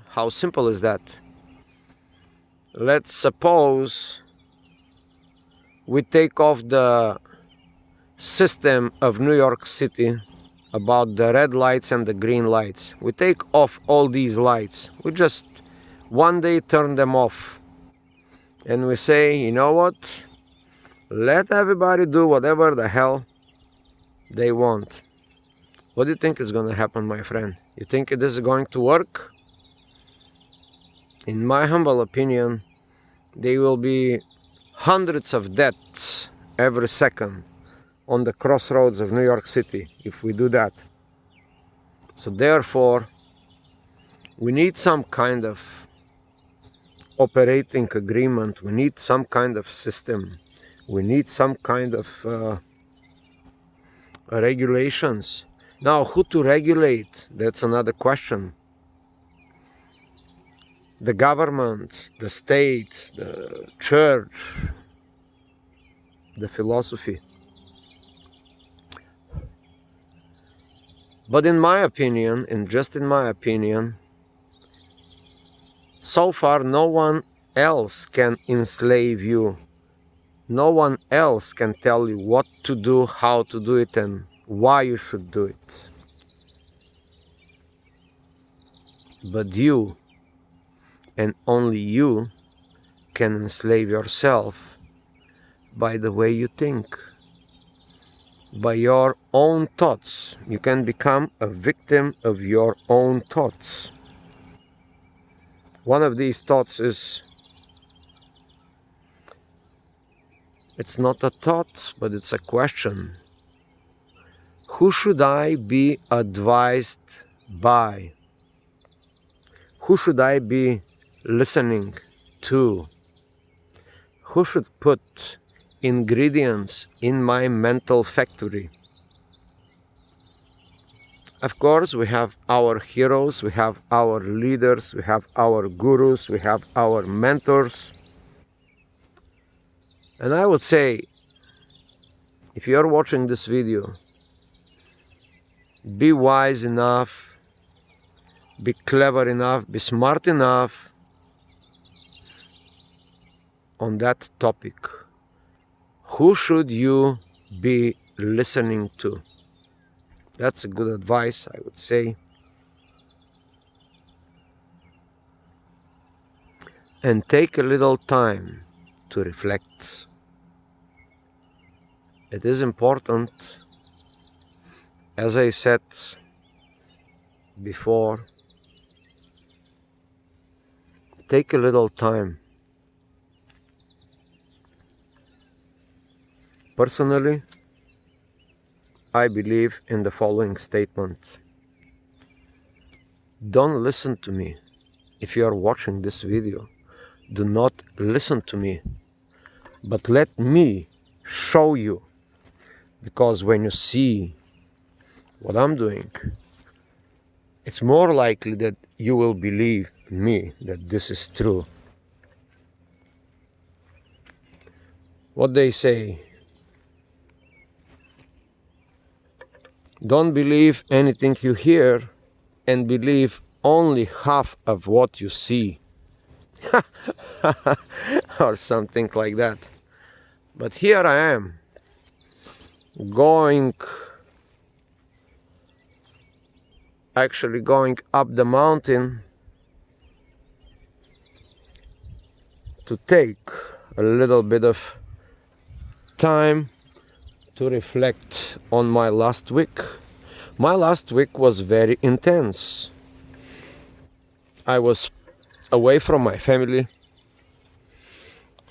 How simple is that? Let's suppose we take off the system of New York City about the red lights and the green lights. We take off all these lights. We just one day turn them off. And we say, you know what? Let everybody do whatever the hell they want. What do you think is going to happen, my friend? You think this is going to work? In my humble opinion, there will be hundreds of deaths every second on the crossroads of New York City if we do that. So therefore, we need some kind of operating agreement. We need some kind of system. We need some kind of regulations. Now, who to regulate? That's another question. The government, the state, the church, the philosophy. But in my opinion, and just in my opinion, so far no one else can enslave you. No one else can tell you what to do, how to do it, and why you should do it. But you, and only you, can enslave yourself by the way you think, by your own thoughts. You can become a victim of your own thoughts. One of these thoughts is, it's not a thought, but it's a question. Who should I be advised by? Who should I be listening to? Who should put ingredients in my mental factory? Of course, we have our heroes, we have our leaders, we have our gurus, we have our mentors. And I would say, if you're watching this video, be wise enough, be clever enough, be smart enough on that topic. Who should you be listening to? That's a good advice, I would say. And take a little time to reflect. It is important, as I said before, take a little time. Personally, I believe in the following statement. Don't listen to me. If you are watching this video, do not listen to me, but let me show you. Because when you see what I'm doing, it's more likely that you will believe me that this is true. What they say, don't believe anything you hear and believe only half of what you see. Or something like that. But here I am, actually going up the mountain to take a little bit of time to reflect on my last week. My last week was very intense. I was away from my family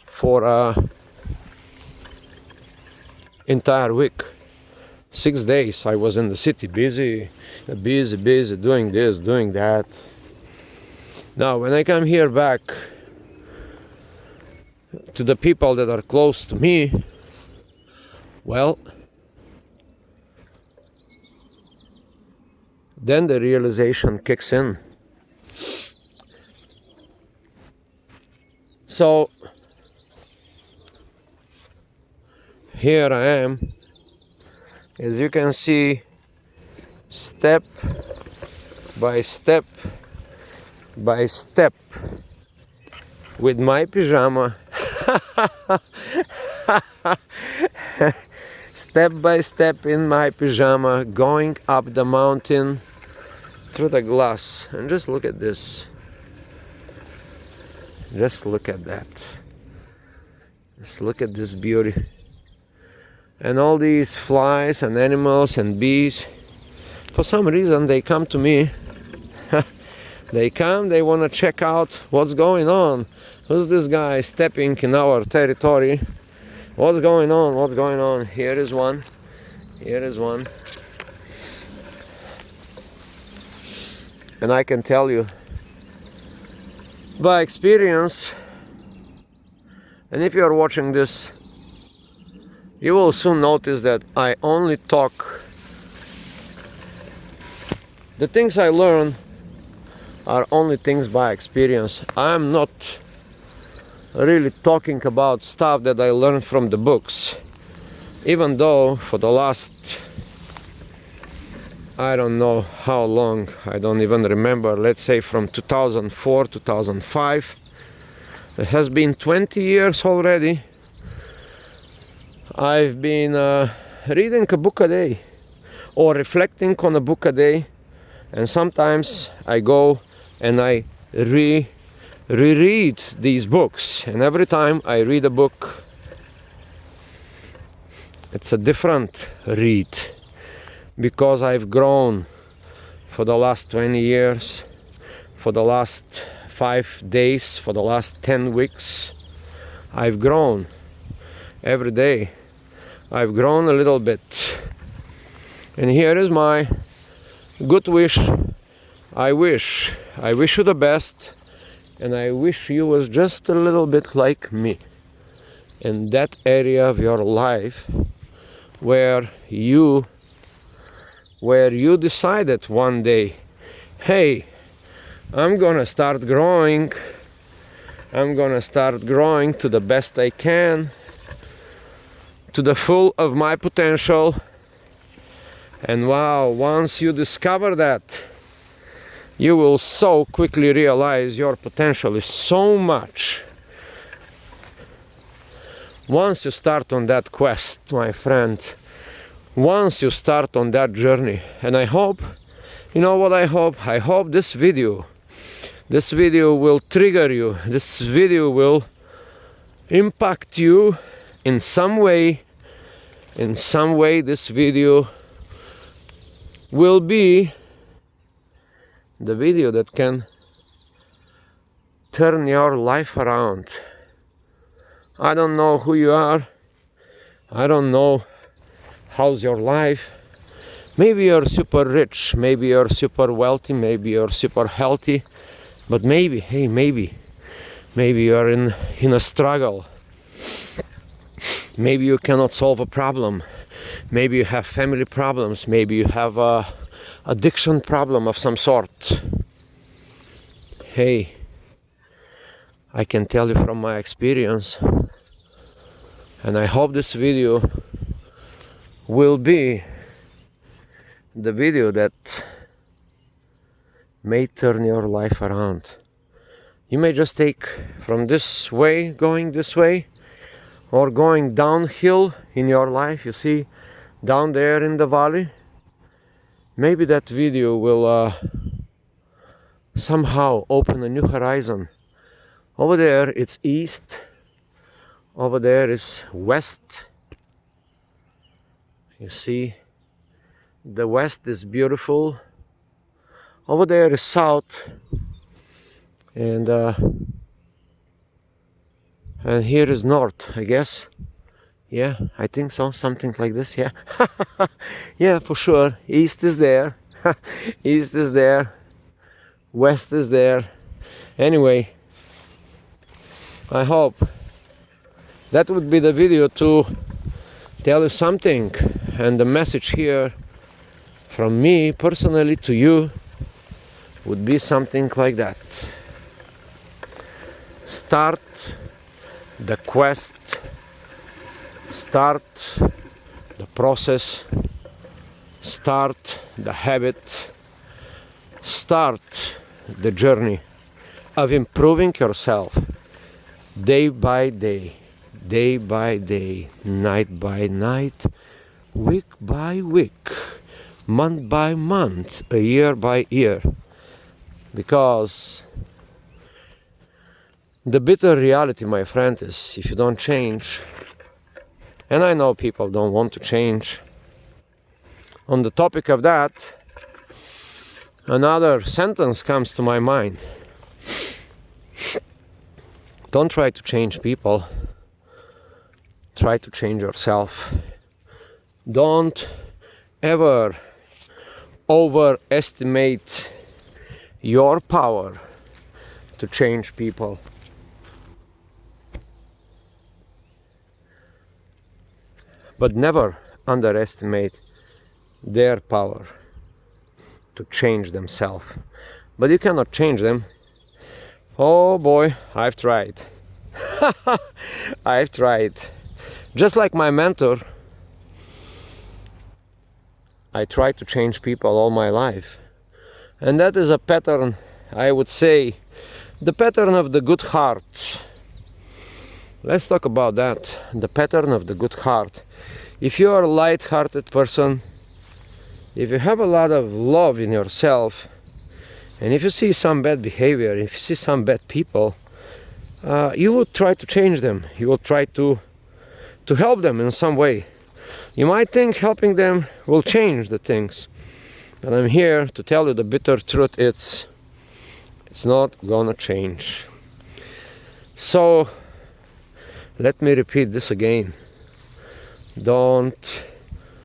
for an entire week. 6 days I was in the city, busy, doing this, doing that. Now, when I come here back to the people that are close to me, well, then the realization kicks in. So, here I am. As you can see, step by step, by step with my pyjama. Step by step in my pyjama, going up the mountain through the glass. And just look at this. Just look at that. Just look at this beauty. And all these flies and animals and bees, for some reason they come to me. They come, they want to check out what's going on. Who's this guy stepping in our territory? What's going on? What's going on? Here is one. Here is one. And I can tell you by experience, and if you are watching this, you will soon notice that I only talk. The things I learn are only things by experience. I'm not really talking about stuff that I learned from the books, even though for the last, I don't know how long, I don't even remember, let's say from 2004, 2005, it has been 20 years already, I've been reading a book a day or reflecting on a book a day, and sometimes I go and I reread these books, and every time I read a book, it's a different read, because I've grown for the last 20 years, for the last 5 days, for the last 10 weeks. I've grown every day. I've grown a little bit. And here is my good wish. I wish you the best, and I wish you was just a little bit like me in that area of your life where you decided one day, hey, I'm gonna start growing. I'm gonna start growing to the best I can, to the full of my potential. And wow, once you discover that, you will so quickly realize your potential is so much. Once you start on that quest, my friend, once you start on that journey, and I hope, you know what I hope? I hope this video will trigger you. This video will impact you in some way. In some way, this video will be the video that can turn your life around. I don't know who you are. I don't know how's your life. Maybe you're super rich, maybe you're super wealthy, maybe you're super healthy, but maybe, hey, maybe you're in a struggle. Maybe you cannot solve a problem. Maybe you have family problems. Maybe you have a addiction problem of some sort. Hey, I can tell you from my experience, and I hope this video will be the video that may turn your life around. You may just take from this way, going this way, or going downhill in your life. You see, down there in the valley, maybe that video will somehow open a new horizon. Over there it's east, over there is west. You see, the west is beautiful. Over there is south, and here is north, I guess. Yeah, I think so, something like this, yeah. Yeah, for sure. East is there. East is there. West is there. Anyway, I hope that would be the video to tell you something, and the message here from me personally to you would be something like that. Start the quest, start the process, start the habit, start the journey. of improving yourself day by day, night by night, week by week, month by month, a year by year. Because the bitter reality, my friend, is if you don't change, and I know people don't want to change. On the topic of that, another sentence comes to my mind. Don't try to change people. Try to change yourself. Don't ever overestimate your power to change people. But never underestimate their power to change themselves. But you cannot change them. Oh boy, I've tried. I've tried. Just like my mentor, I tried to change people all my life. And that is a pattern, I would say, the pattern of the good heart. Let's talk about that, the pattern of the good heart. If you are a light-hearted person, if you have a lot of love in yourself, and if you see some bad behavior, if you see some bad people, you will try to change them. You will try to help them in some way. You might think helping them will change the things, but I'm here to tell you the bitter truth. It's not gonna change. So let me repeat this again. Don't